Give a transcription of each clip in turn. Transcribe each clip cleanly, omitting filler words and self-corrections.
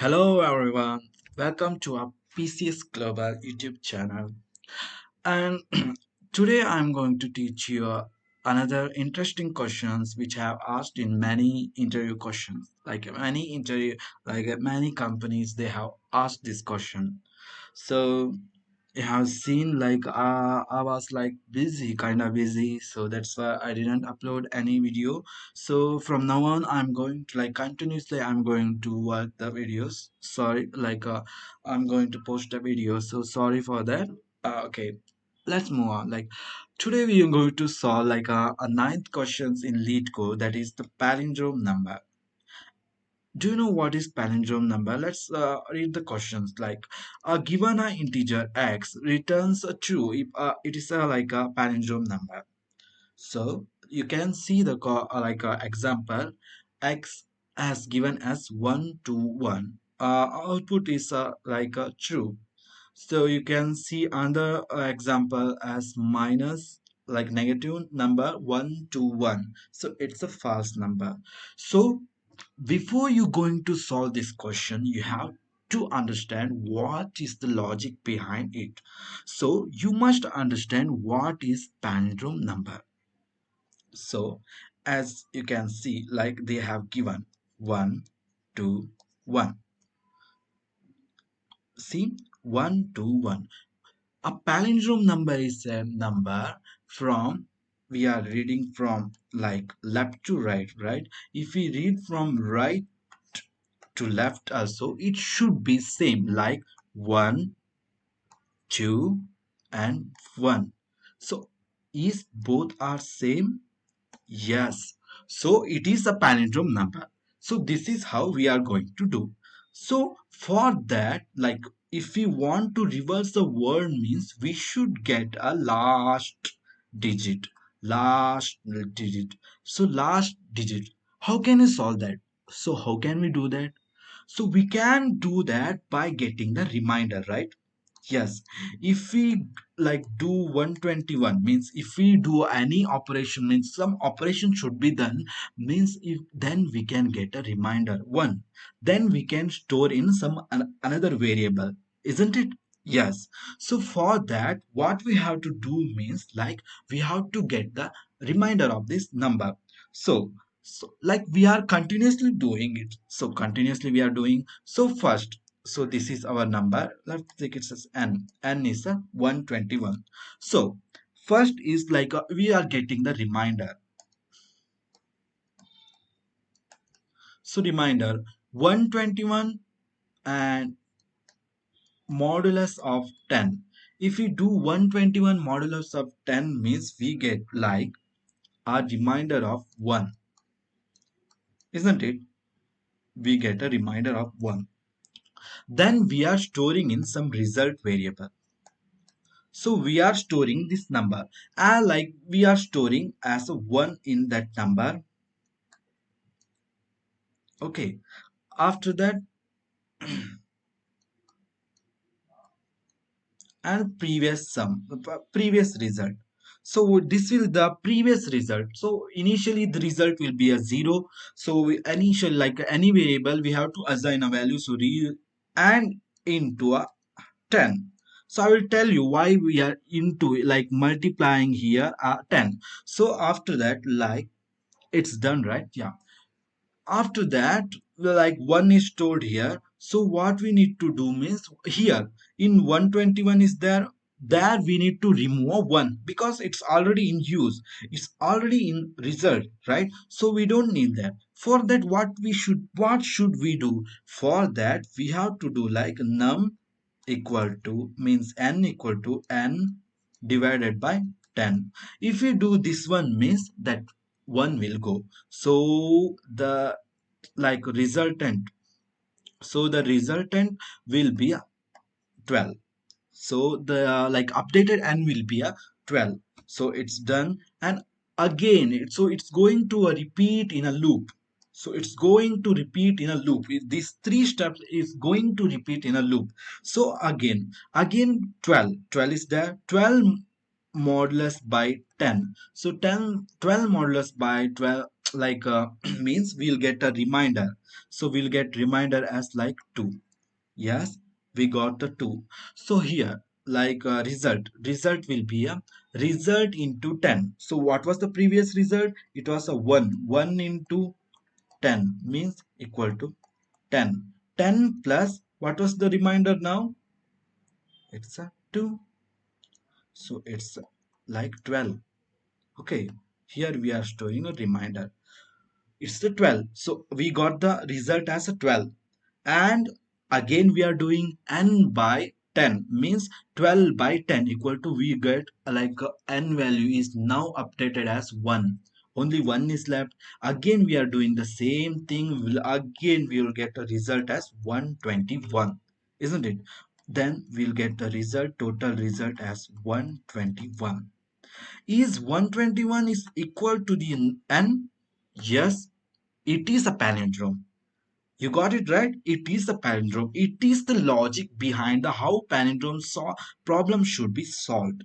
Hello everyone, welcome to our PCS Global YouTube channel. And today I'm going to teach you another interesting questions which I have asked in many interview questions. Many companies they have asked this question. So I have seen I was like busy, kind of busy, so that's why I didn't upload any video. So from now on, I'm going to continuously. I'm going to work the videos. Sorry, I'm going to post the video. So sorry for that. Okay, let's move on. Today we are going to solve a ninth questions in LeetCode, that is the palindrome number. Do you know what is palindrome number? Let's read the questions. Given a integer x returns a true if it is a palindrome number. So you can see the example x has given as 1 to 1. Output is true. So you can see another example as minus negative number 1 to 1. So it's a false number. So before you going to solve this question, you have to understand what is the logic behind it. So you must understand what is palindrome number. So as you can see, like they have given 1 2 1. See, 1 2 1. A palindrome number is a number from, we are reading from like left to right, right? If we read from right to left also, it should be same, like 1 2 and 1. So is both are same? Yes. So it is a palindrome number. So this is how we are going to do. So for that, like if we want to reverse the word means we should get a last digit. Last digit. So last digit. How can we solve that? So how can we do that? So we can do that by getting the reminder, right? Yes, if we like do 121 means if we do any operation means some operation should be done means if then we can get a reminder one, then we can store in some another variable, isn't it? Yes. So for that what we have to do means like we have to get the reminder of this number. So like we are continuously doing it, so continuously we are doing. So first, so this is our number, let's take it as n is a 121. So first is we are getting the reminder. So reminder 121 and modulus of 10. If we do 121 modulus of 10 means we get like a reminder of 1, isn't it? We get a reminder of 1. Then we are storing in some result variable. So we are storing this number, and like we are storing as a 1 in that number. Okay, after that, and previous sum, previous result. So this will the previous result. So initially the result will be a 0. So we initial like any variable we have to assign a value. So and into a 10. So I will tell you why we are into like multiplying here 10. So after that, like it's done, right? Yeah. After that, like 1 is stored here. So what we need to do means here in 121 is there we need to remove 1 because it's already in use, it's already in result, right? So we don't need that. For that what should we do? For that we have to do like num equal to means n equal to n divided by 10. If we do this one means that 1 will go. So the like resultant, so the resultant will be a 12. So the like updated n will be a 12. So it's done. And again so it's going to repeat in a loop. So it's going to repeat in a loop. These three steps is going to repeat in a loop. So again 12 is there. 12 modulus by 10. So 10 12 modulus by 12, like means we'll get a reminder. So we'll get reminder as like 2. Yes, we got the 2. So here, like result will be a result into 10. So what was the previous result? It was a 1. 1 into 10 means equal to 10. 10 plus what was the reminder now? It's a 2. So it's like 12. Okay, here we are storing a reminder. It's the 12. So we got the result as a 12. And again we are doing n by 10 means 12 by 10 equal to we get like n value is now updated as 1. Only 1 is left. Again we are doing the same thing. Again we will get a result as 121, isn't it? Then we'll get the result, total result as 121. Is 121 is equal to the n? Yes, it is a palindrome. You got it right. It is a palindrome. It is the logic behind the how palindrome problem should be solved.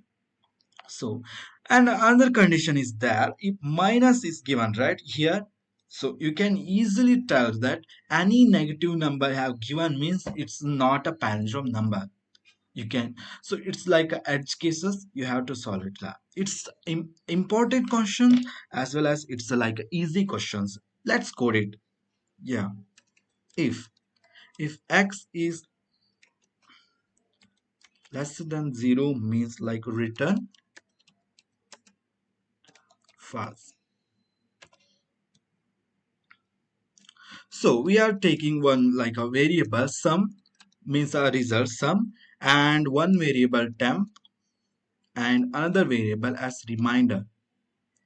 So, and another condition is there if minus is given right here. So you can easily tell that any negative number have given means it's not a palindrome number. You can, so it's like a edge cases you have to solve it. It's important question as well as it's like easy questions. Let's code it. Yeah, if x is less than 0 means like return false. So we are taking one like a variable sum means a result sum, and one variable temp and another variable as reminder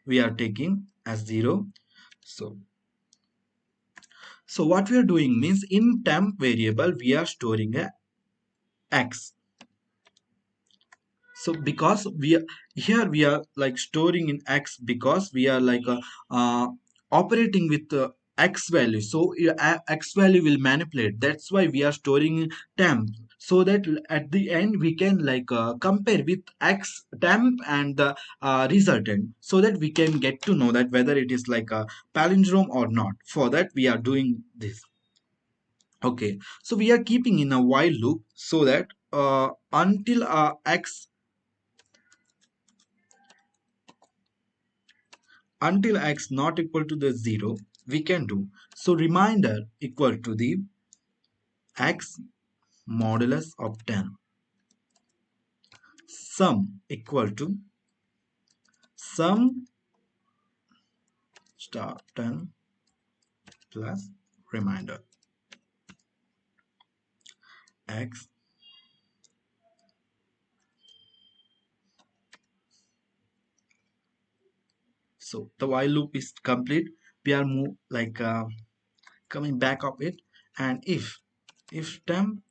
we are taking as 0. So what we are doing means in temp variable we are storing a x. So because we are here we are like storing in x because we are like operating with x value. So x value will manipulate, that's why we are storing in temp, so that at the end we can like compare with x temp and the resultant, so that we can get to know that whether it is like a palindrome or not. For that we are doing this. Okay, so we are keeping in a while loop so that until x not equal to the 0 we can do. So reminder equal to the x modulus of 10, sum equal to sum star 10 plus reminder x. So the while loop is complete. We are move like coming back of it, and if temp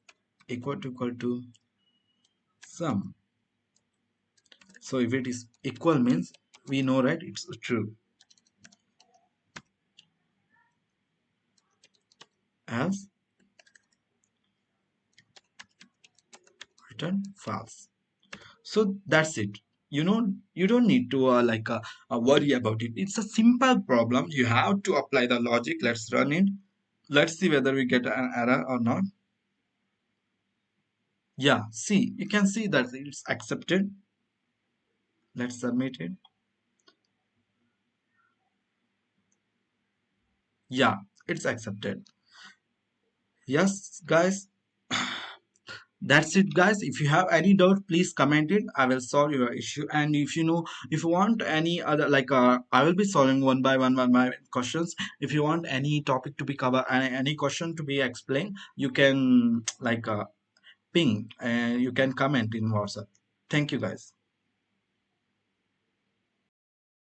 equal to sum. So if it is equal means we know right it's true, else return false. So that's it. You know, you don't need to worry about it. It's a simple problem. You have to apply the logic. Let's run it. Let's see whether we get an error or not. Yeah, see, you can see that it's accepted. Let's submit it. Yeah, it's accepted. Yes, guys. That's it, guys. If you have any doubt, please comment it. I will solve your issue. And if you know, if you want any other like I will be solving one by questions. If you want any topic to be covered and any question to be explained, you can like ping and you can comment in WhatsApp. Thank you, guys.